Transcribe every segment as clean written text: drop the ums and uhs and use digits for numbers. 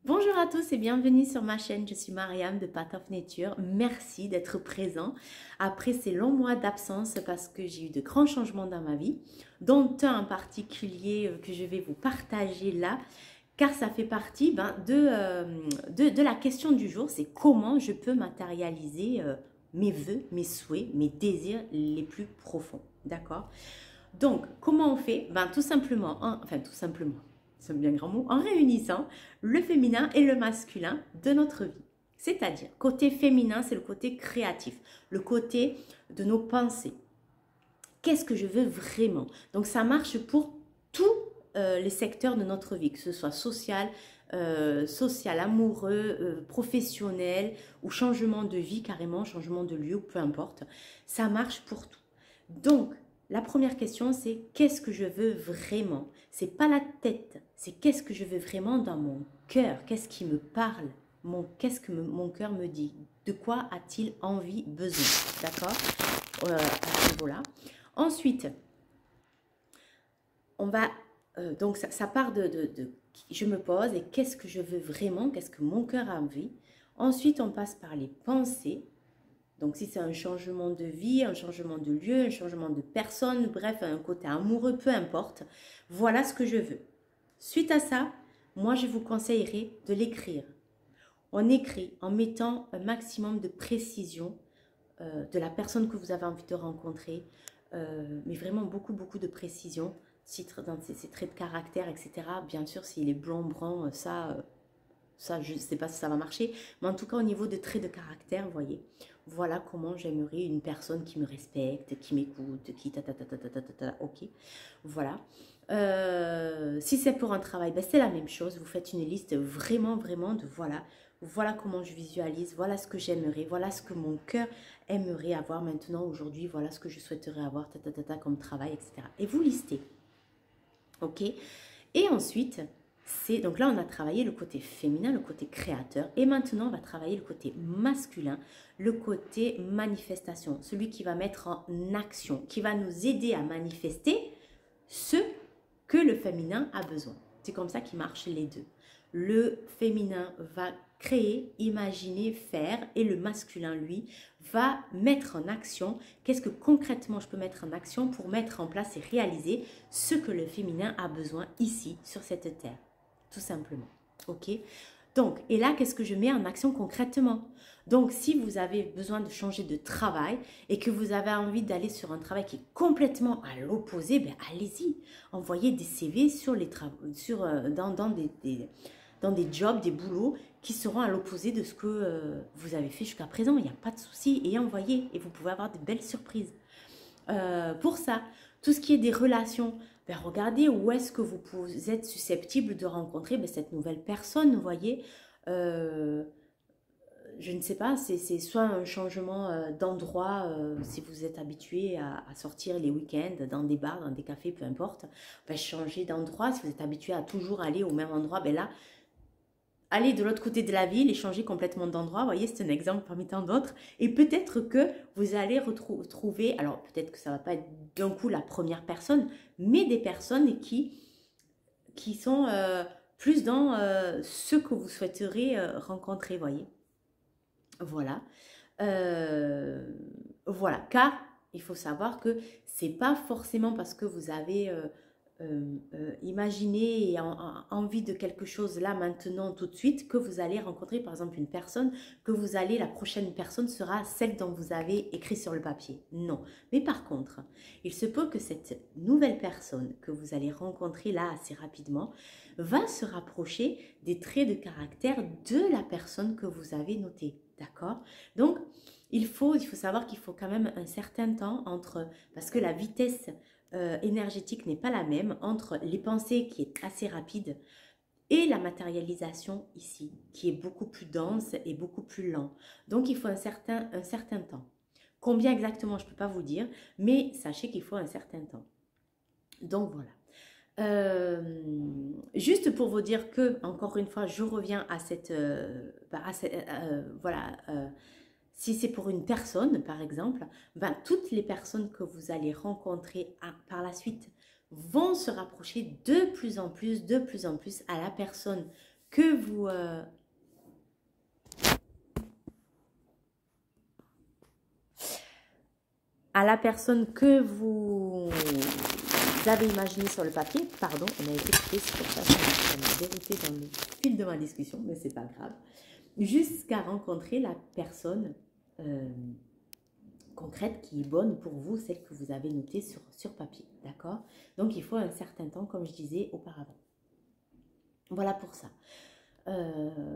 Bonjour à tous et bienvenue sur ma chaîne, je suis Mariam de Path of Nature. Merci d'être présent après ces longs mois d'absence parce que j'ai eu de grands changements dans ma vie, dont un en particulier que je vais vous partager là, car ça fait partie de la question du jour, c'est comment je peux matérialiser mes vœux, mes souhaits, mes désirs les plus profonds, d'accord? Donc, comment on fait? Tout simplement, tout simplement, c'est un bien grand mot, en réunissant le féminin et le masculin de notre vie. C'est-à-dire, côté féminin, c'est le côté créatif, le côté de nos pensées. Qu'est-ce que je veux vraiment? Donc, ça marche pour tous les secteurs de notre vie, que ce soit social, amoureux, professionnel ou changement de vie carrément, changement de lieu, peu importe. Ça marche pour tout. Donc, la première question, c'est qu'est-ce que je veux vraiment? C'est pas la tête, c'est qu'est-ce que je veux vraiment dans mon cœur? Qu'est-ce qui me parle? Qu'est-ce que mon cœur me dit? De quoi a-t-il envie, besoin? D'accord? À ce niveau-là. Ensuite, on va donc ça part de je me pose et qu'est-ce que je veux vraiment, qu'est-ce que mon cœur a envie. Ensuite, on passe par les pensées. Donc, si c'est un changement de vie, un changement de lieu, un changement de personne, bref, un côté amoureux, peu importe, voilà ce que je veux. Suite à ça, moi, je vous conseillerais de l'écrire. On écrit en mettant un maximum de précision de la personne que vous avez envie de rencontrer, mais vraiment beaucoup, beaucoup de précision dans ses traits de caractère, etc. Bien sûr, s'il est blond, brun, ça, je ne sais pas si ça va marcher, mais en tout cas, au niveau de traits de caractère, vous voyez, voilà comment j'aimerais une personne qui me respecte, qui m'écoute, qui ok, voilà. Si c'est pour un travail, ben c'est la même chose, vous faites une liste vraiment, vraiment de voilà comment je visualise, voilà ce que j'aimerais, voilà ce que mon cœur aimerait avoir maintenant, aujourd'hui, voilà ce que je souhaiterais avoir, comme travail, etc. Et vous listez, ok? Et ensuite, donc là, on a travaillé le côté féminin, le côté créateur. Et maintenant, on va travailler le côté masculin, le côté manifestation. Celui qui va mettre en action, qui va nous aider à manifester ce que le féminin a besoin. C'est comme ça qu'ils marchent les deux. Le féminin va créer, imaginer, faire et le masculin, lui, va mettre en action. Qu'est-ce que concrètement je peux mettre en action pour mettre en place et réaliser ce que le féminin a besoin ici, sur cette terre, tout simplement. Ok? Donc, et là, qu'est-ce que je mets en action concrètement? Donc, si vous avez besoin de changer de travail et que vous avez envie d'aller sur un travail qui est complètement à l'opposé, ben allez-y. Envoyez des CV sur les dans des jobs, des boulots qui seront à l'opposé de ce que vous avez fait jusqu'à présent. Il n'y a pas de souci et envoyez et vous pouvez avoir de belles surprises. Pour ça, tout ce qui est des relations, ben regardez où est-ce que vous êtes susceptible de rencontrer cette nouvelle personne, vous voyez. Je ne sais pas, c'est soit un changement d'endroit, si vous êtes habitué à sortir les week-ends dans des bars, dans des cafés, peu importe, ben changer d'endroit. Si vous êtes habitué à toujours aller au même endroit, ben là, aller de l'autre côté de la ville et changer complètement d'endroit. Vous voyez, c'est un exemple parmi tant d'autres. Et peut-être que vous allez retrouver, alors peut-être que ça ne va pas être d'un coup la première personne, mais des personnes qui sont plus dans ce que vous souhaiteriez rencontrer, vous voyez. Voilà. Voilà. Car il faut savoir que c'est pas forcément parce que vous avez imaginé et envie de quelque chose là maintenant tout de suite que vous allez rencontrer par exemple une personne, la prochaine personne sera celle dont vous avez écrit sur le papier. Non. Mais par contre, il se peut que cette nouvelle personne que vous allez rencontrer là assez rapidement va se rapprocher des traits de caractère de la personne que vous avez notée. D'accord? Donc, il faut savoir qu'il faut quand même un certain temps parce que la vitesse énergétique n'est pas la même entre les pensées qui est assez rapide et la matérialisation ici, qui est beaucoup plus dense et beaucoup plus lent. Donc, il faut un certain temps. Combien exactement, je ne peux pas vous dire, mais sachez qu'il faut un certain temps. Donc, voilà. Juste pour vous dire que, encore une fois, je reviens à si c'est pour une personne, par exemple, toutes les personnes que vous allez rencontrer par la suite vont se rapprocher de plus en plus à la personne que vous... à la personne que vous avez imaginé sur le papier, pardon, on a été coupé, c'est pour ça que ça m'a dérouté dans le fil de ma discussion, mais c'est pas grave, jusqu'à rencontrer la personne concrète qui est bonne pour vous, celle que vous avez notée sur papier, d'accord? Donc il faut un certain temps, comme je disais auparavant. Voilà pour ça.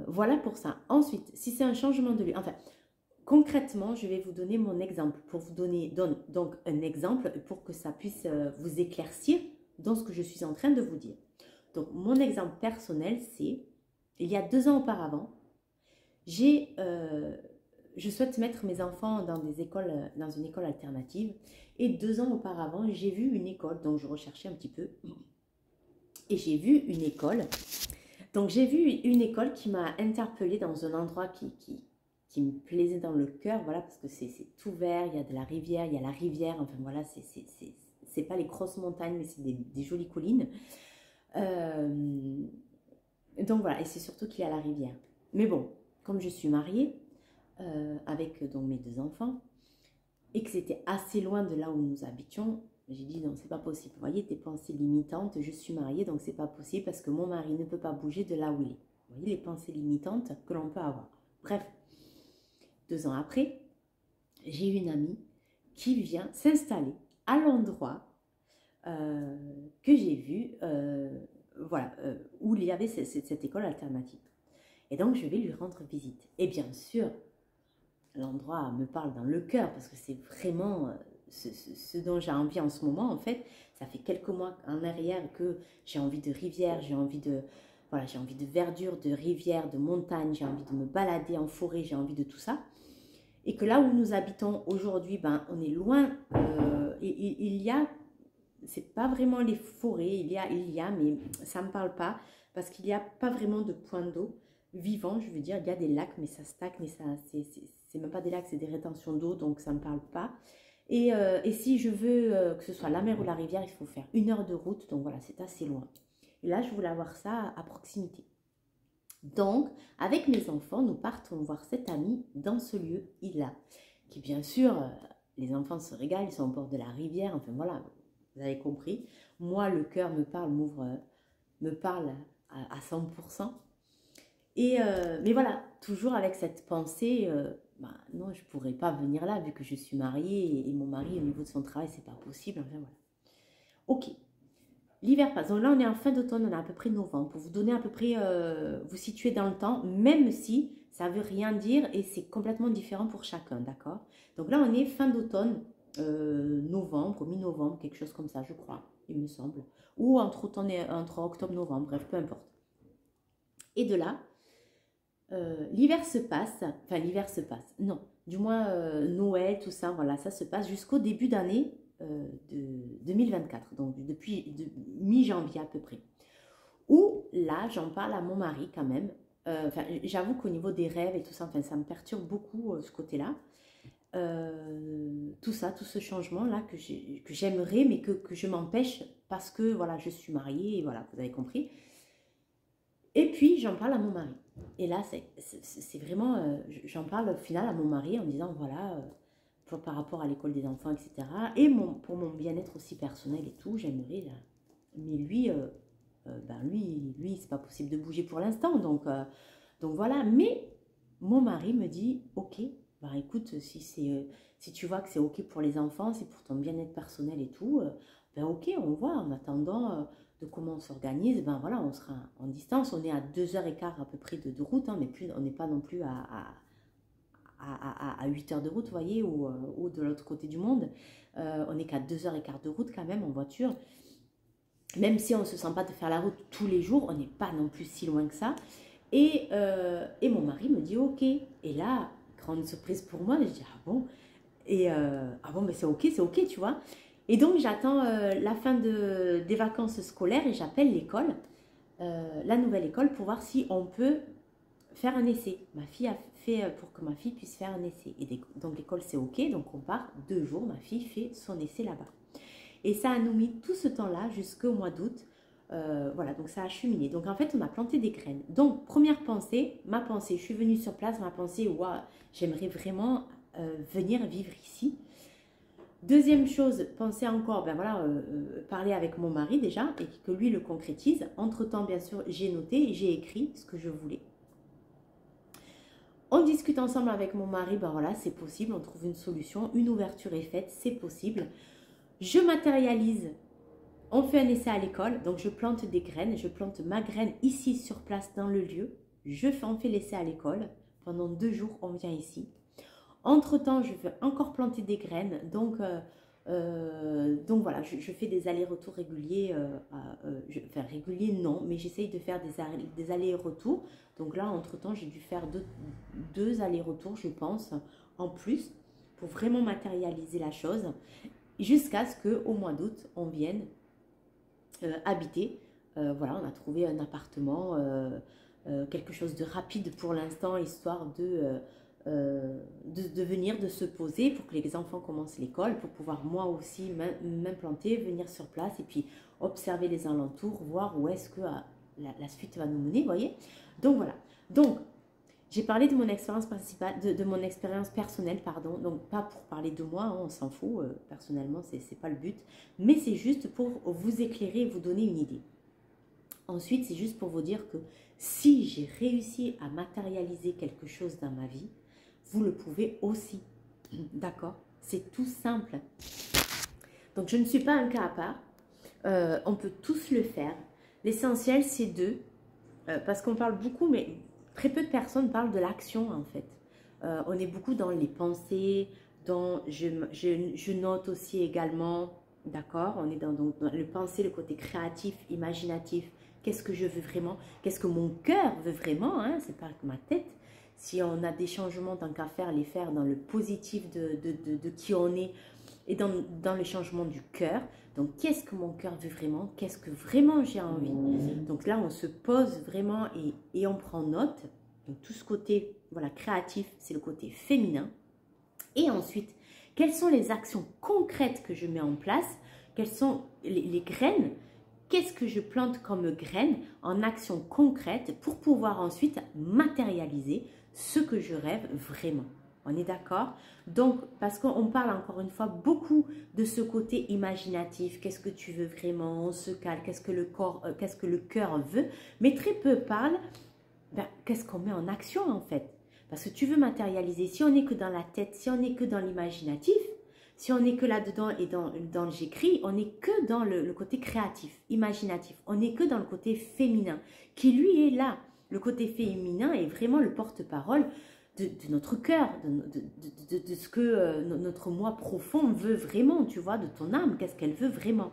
Voilà pour ça. Ensuite, si c'est un changement de lieu, enfin, concrètement, je vais vous donner mon exemple pour vous donner donc un exemple pour que ça puisse vous éclaircir dans ce que je suis en train de vous dire. Donc, mon exemple personnel, c'est il y a 2 ans auparavant, je souhaite mettre mes enfants dans une école alternative. Et 2 ans auparavant, j'ai vu une école, donc je recherchais un petit peu, et j'ai vu une école. Donc, j'ai vu une école qui m'a interpellée dans un endroit qui me plaisait dans le cœur, voilà, parce que c'est tout vert, il y a de la rivière, il y a la rivière, enfin voilà, c'est pas les grosses montagnes, mais c'est des jolies collines. Donc voilà, et c'est surtout qu'il y a la rivière. Mais bon, comme je suis mariée, avec donc mes 2 enfants, et que c'était assez loin de là où nous habitions, j'ai dit non, c'est pas possible. Vous voyez, des pensées limitantes, je suis mariée, donc c'est pas possible parce que mon mari ne peut pas bouger de là où il est. Vous voyez les pensées limitantes que l'on peut avoir. Bref, 2 ans après, j'ai une amie qui vient s'installer à l'endroit que j'ai vu, voilà, où il y avait cette école alternative. Et donc, je vais lui rendre visite. Et bien sûr, l'endroit me parle dans le cœur parce que c'est vraiment ce dont j'ai envie en ce moment. En fait, ça fait quelques mois en arrière que j'ai envie de rivière, j'ai envie de, voilà, j'ai envie de verdure, de rivière, de montagne, j'ai envie de me balader en forêt, j'ai envie de tout ça. Et que là où nous habitons aujourd'hui, ben, on est loin. Il y a, c'est pas vraiment les forêts, il y a, mais ça me parle pas parce qu'il n'y a pas vraiment de point d'eau vivant. Je veux dire, il y a des lacs, mais ça stagne, mais ça, c'est même pas des lacs, c'est des rétentions d'eau, donc ça me parle pas. Et si je veux que ce soit la mer ou la rivière, il faut faire 1 heure de route, donc voilà, c'est assez loin. Et là, je voulais avoir ça à proximité. Donc, avec mes enfants, nous partons voir cet ami dans ce lieu, Ila, qui bien sûr, les enfants se régalent, ils sont au bord de la rivière, enfin voilà, vous avez compris. Moi, le cœur me parle, me parle à 100%. Mais voilà, toujours avec cette pensée, bah, non, je ne pourrais pas venir là vu que je suis mariée et mon mari, au niveau de son travail, c'est pas possible. Enfin, voilà. Ok. L'hiver passe. Donc là, on est en fin d'automne, on est à peu près novembre. Pour vous donner à peu près, vous situer dans le temps, même si ça ne veut rien dire et c'est complètement différent pour chacun, d'accord? Donc là, on est fin d'automne, novembre, mi-novembre, quelque chose comme ça, je crois, il me semble. Ou entre octobre-novembre, bref, peu importe. Et de là, l'hiver se passe, enfin l'hiver se passe, non, du moins Noël, tout ça, voilà, ça se passe jusqu'au début d'année de 2024, donc depuis mi-janvier à peu près. Où là, j'en parle à mon mari quand même. Enfin, j'avoue qu'au niveau des rêves et tout ça, enfin, ça me perturbe beaucoup ce côté-là. Tout ça, tout ce changement-là que j'aimerais, mais que je m'empêche parce que voilà, je suis mariée et voilà, vous avez compris. Et puis, j'en parle à mon mari. Et là, c'est vraiment, j'en parle au final à mon mari en disant, voilà, par rapport à l'école des enfants, etc. Et pour mon bien-être aussi personnel et tout, j'aimerais, là. Mais lui, ben lui c'est pas possible de bouger pour l'instant. Donc voilà. Mais mon mari me dit, ok, bah écoute, si tu vois que c'est ok pour les enfants, c'est pour ton bien-être personnel et tout, ben ok, on voit en attendant de comment on s'organise, ben voilà, on sera en distance, on est à 2h15 à peu près de route, hein, mais plus, on n'est pas non plus à 8 heures de route, vous voyez, ou de l'autre côté du monde. On n'est qu'à 2h15 de route quand même en voiture. Même si on ne se sent pas de faire la route tous les jours, on n'est pas non plus si loin que ça. Et mon mari me dit ok. Et là, grande surprise pour moi, je dis ah bon. Et ah bon, mais c'est ok, tu vois. Et donc j'attends la fin des vacances scolaires et j'appelle l'école, la nouvelle école, pour voir si on peut faire un essai. Ma fille a fait pour que ma fille puisse faire un essai. Et donc l'école c'est ok, donc on part 2 jours, ma fille fait son essai là-bas. Et ça a nous mis tout ce temps-là jusqu'au mois d'août Voilà, donc ça a cheminé. Donc en fait, on a planté des graines. Donc, première pensée, ma pensée, je suis venue sur place, ma pensée, waouh, j'aimerais vraiment venir vivre ici. Deuxième chose, penser encore, ben voilà, parler avec mon mari déjà et que lui le concrétise. Entre-temps, bien sûr, j'ai noté, j'ai écrit ce que je voulais. On discute ensemble avec mon mari, ben voilà, c'est possible, on trouve une solution, une ouverture est faite, c'est possible. Je matérialise, on fait un essai à l'école, donc je plante des graines, je plante ma graine ici sur place dans le lieu. On fait l'essai à l'école, pendant 2 jours, on vient ici. Entre-temps, je veux encore planter des graines, donc voilà, je fais des allers-retours réguliers, enfin réguliers non, mais j'essaye de faire des allers-retours. Donc là, entre-temps, j'ai dû faire deux allers-retours, je pense, en plus, pour vraiment matérialiser la chose, jusqu'à ce qu'au mois d'août, on vienne habiter. Voilà, on a trouvé un appartement, quelque chose de rapide pour l'instant, histoire de venir, de se poser pour que les enfants commencent l'école, pour pouvoir moi aussi m'implanter, venir sur place et puis observer les alentours, voir où est-ce que la suite va nous mener, vous voyez. Donc voilà, donc j'ai parlé de mon expérience principale, de mon expérience personnelle, pardon, donc pas pour parler de moi, hein, on s'en fout, personnellement, c'est pas le but, mais c'est juste pour vous éclairer et vous donner une idée. Ensuite, c'est juste pour vous dire que si j'ai réussi à matérialiser quelque chose dans ma vie, vous le pouvez aussi, d'accord? C'est tout simple. Donc, je ne suis pas un cas à part, on peut tous le faire. L'essentiel, c'est parce qu'on parle beaucoup, mais très peu de personnes parlent de l'action, en fait. On est beaucoup dans les pensées, je note aussi également, d'accord? On est dans le penser, le côté créatif, imaginatif. Qu'est-ce que je veux vraiment? Qu'est-ce que mon cœur veut vraiment, hein? C'est pas avec ma tête. Si on a des changements, tant qu'à faire, les faire dans le positif de qui on est et dans le changement du cœur. Donc, qu'est-ce que mon cœur veut vraiment? Qu'est-ce que vraiment j'ai envie? Donc là, on se pose vraiment et on prend note. Donc, tout ce côté voilà, créatif, c'est le côté féminin. Et ensuite, quelles sont les actions concrètes que je mets en place? Quelles sont les graines? Qu'est-ce que je plante comme graines en action concrète pour pouvoir ensuite matérialiser ce que je rêve vraiment? On est d'accord? Donc, parce qu'on parle encore une fois beaucoup de ce côté imaginatif, qu'est-ce que tu veux vraiment, on se cale, qu'est-ce que le cœur veut, mais très peu parlent, qu'est-ce qu'on met en action en fait? Parce que tu veux matérialiser, si on n'est que dans la tête, si on n'est que dans l'imaginatif, si on n'est que là-dedans et dans le j'écris, on n'est que dans le côté créatif, imaginatif. On n'est que dans le côté féminin, qui lui est là. Le côté féminin est vraiment le porte-parole de notre cœur, de ce que notre moi profond veut vraiment, tu vois, de ton âme, qu'est-ce qu'elle veut vraiment.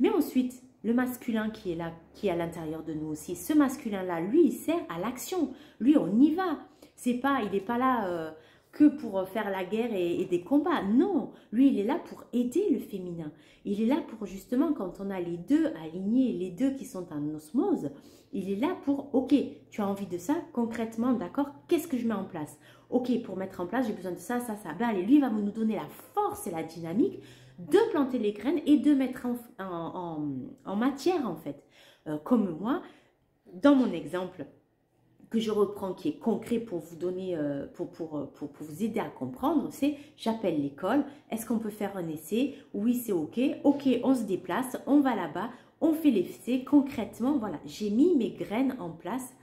Mais ensuite, le masculin qui est là, qui est à l'intérieur de nous aussi, ce masculin-là, lui, il sert à l'action. Lui, on y va. Il n'est pas là que pour faire la guerre et des combats. Non, lui, il est là pour aider le féminin. Il est là pour justement, quand on a les deux alignés, les deux qui sont en osmose, il est là pour, ok, tu as envie de ça, concrètement, d'accord, qu'est-ce que je mets en place? Ok, pour mettre en place, j'ai besoin de ça, ça, ça. Ben allez, lui, il va nous donner la force et la dynamique de planter les graines et de mettre en matière, en fait. Comme moi, dans mon exemple, que je reprends, qui est concret pour vous donner, pour vous aider à comprendre, c'est j'appelle l'école, est-ce qu'on peut faire un essai? Oui, c'est ok, on se déplace, on va là-bas, on fait l'essai, concrètement, voilà, j'ai mis mes graines en place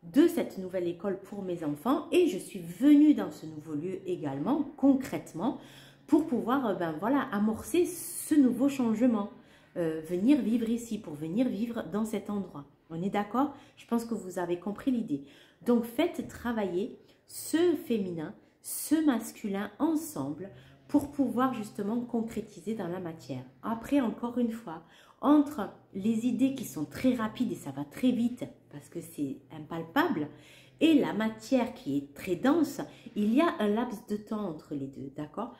de cette nouvelle école pour mes enfants et je suis venue dans ce nouveau lieu également, concrètement, pour pouvoir, voilà, amorcer ce nouveau changement, venir vivre ici, pour venir vivre dans cet endroit. On est d'accord? Je pense que vous avez compris l'idée. Donc, faites travailler ce féminin, ce masculin ensemble pour pouvoir justement concrétiser dans la matière. Après, encore une fois, entre les idées qui sont très rapides et ça va très vite parce que c'est impalpable et la matière qui est très dense, il y a un laps de temps entre les deux, d'accord?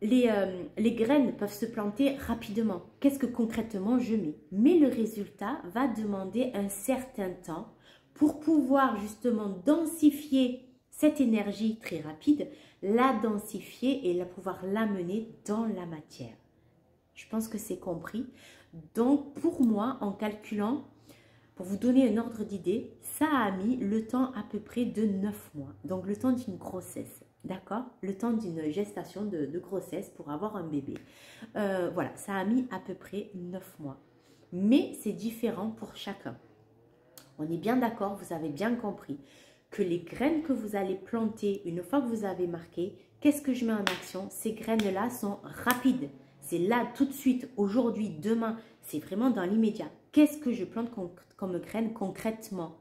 Les graines peuvent se planter rapidement. Qu'est-ce que concrètement je mets? Mais le résultat va demander un certain temps pour pouvoir justement densifier cette énergie très rapide, la densifier et pouvoir l'amener dans la matière. Je pense que c'est compris. Donc, pour moi, en calculant, pour vous donner un ordre d'idée, ça a mis le temps à peu près de 9 mois. Donc, le temps d'une grossesse, d'accord? Le temps d'une gestation de grossesse pour avoir un bébé. Voilà, ça a mis à peu près 9 mois. Mais c'est différent pour chacun. On est bien d'accord, vous avez bien compris que les graines que vous allez planter, une fois que vous avez marqué, qu'est-ce que je mets en action? Ces graines-là sont rapides. C'est là, tout de suite, aujourd'hui, demain, c'est vraiment dans l'immédiat. Qu'est-ce que je plante comme graines concrètement?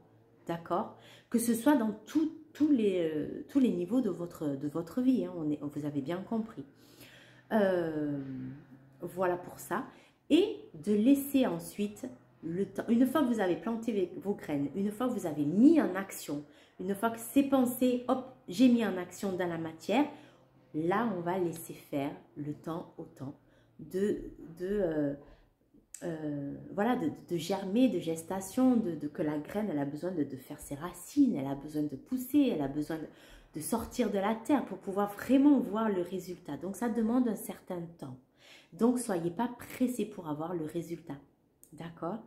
D'accord? Que ce soit dans tous les niveaux de votre vie, hein, vous avez bien compris. Voilà pour ça. Et de laisser ensuite le temps. Une fois que vous avez planté vos graines, une fois que vous avez mis en action, une fois que c'est pensé, hop, j'ai mis en action dans la matière, là, on va laisser faire le temps au temps voilà, de germer, de gestation, que la graine, elle a besoin de faire ses racines, elle a besoin de pousser, elle a besoin de sortir de la terre pour pouvoir vraiment voir le résultat. Donc, ça demande un certain temps. Donc, soyez pas pressés pour avoir le résultat. D'accord?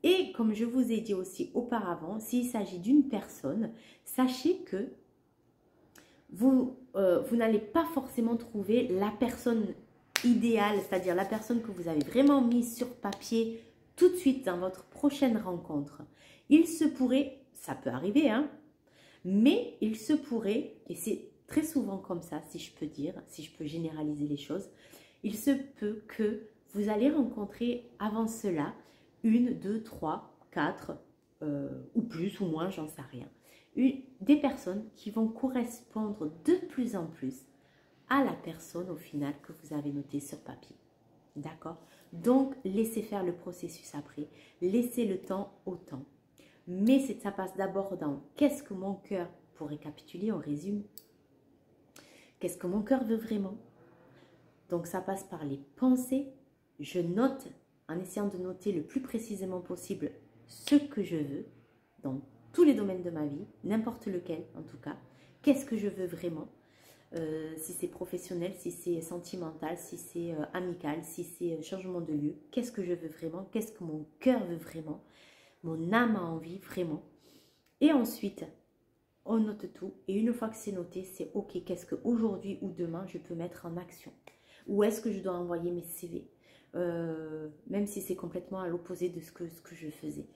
Et comme je vous ai dit aussi auparavant, s'il s'agit d'une personne, sachez que vous n'allez pas forcément trouver la personne idéale, c'est-à-dire la personne que vous avez vraiment mise sur papier tout de suite dans votre prochaine rencontre. Il se pourrait, ça peut arriver, hein, mais il se pourrait, et c'est très souvent comme ça, si je peux dire, si je peux généraliser les choses, il se peut que vous allez rencontrer avant cela 1, 2, 3, 4 ou plus ou moins, j'en sais rien. Des personnes qui vont correspondre de plus en plus à la personne au final que vous avez notée sur papier. D'accord? Donc, laissez faire le processus après. Laissez le temps au temps. Mais ça passe d'abord dans qu'est-ce que mon cœur, pour récapituler, on résume, qu'est-ce que mon cœur veut vraiment? Donc, ça passe par les pensées. Je note, en essayant de noter le plus précisément possible ce que je veux dans tous les domaines de ma vie, n'importe lequel en tout cas. Qu'est-ce que je veux vraiment? Si c'est professionnel, si c'est sentimental, si c'est amical, si c'est changement de lieu. Qu'est-ce que je veux vraiment? Qu'est-ce que mon cœur veut vraiment? Mon âme a envie vraiment. Et ensuite, on note tout. Et une fois que c'est noté, c'est OK. Qu'est-ce qu'aujourd'hui ou demain, je peux mettre en action? Où est-ce que je dois envoyer mes CV? Même si c'est complètement à l'opposé de ce que je faisais.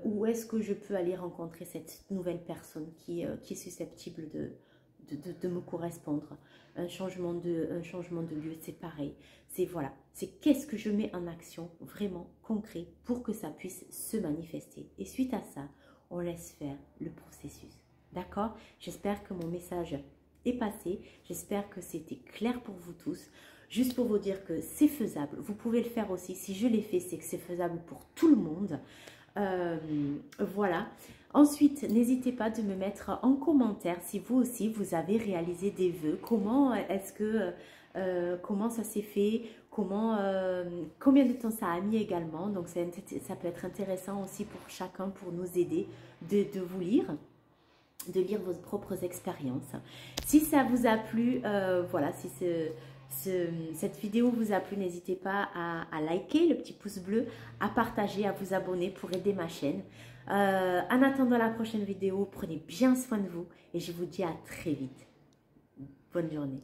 Où est-ce que je peux aller rencontrer cette nouvelle personne qui est susceptible de me correspondre? Un changement de lieu, c'est pareil. C'est voilà, c'est qu'est-ce que je mets en action vraiment concret pour que ça puisse se manifester. Et suite à ça, on laisse faire le processus. D'accord? J'espère que mon message est passé. J'espère que c'était clair pour vous tous. Juste pour vous dire que c'est faisable. Vous pouvez le faire aussi. Si je l'ai fait, c'est que c'est faisable pour tout le monde. Voilà. Ensuite, n'hésitez pas de me mettre en commentaire si vous aussi, vous avez réalisé des vœux. Comment comment ça s'est fait? Combien de temps ça a mis également? Donc, ça peut être intéressant aussi pour chacun, pour nous aider de vous lire. De lire vos propres expériences. Si ça vous a plu, voilà, si cette vidéo vous a plu, n'hésitez pas à liker, le petit pouce bleu, à partager, à vous abonner pour aider ma chaîne. En attendant la prochaine vidéo, prenez bien soin de vous et je vous dis à très vite. Bonne journée.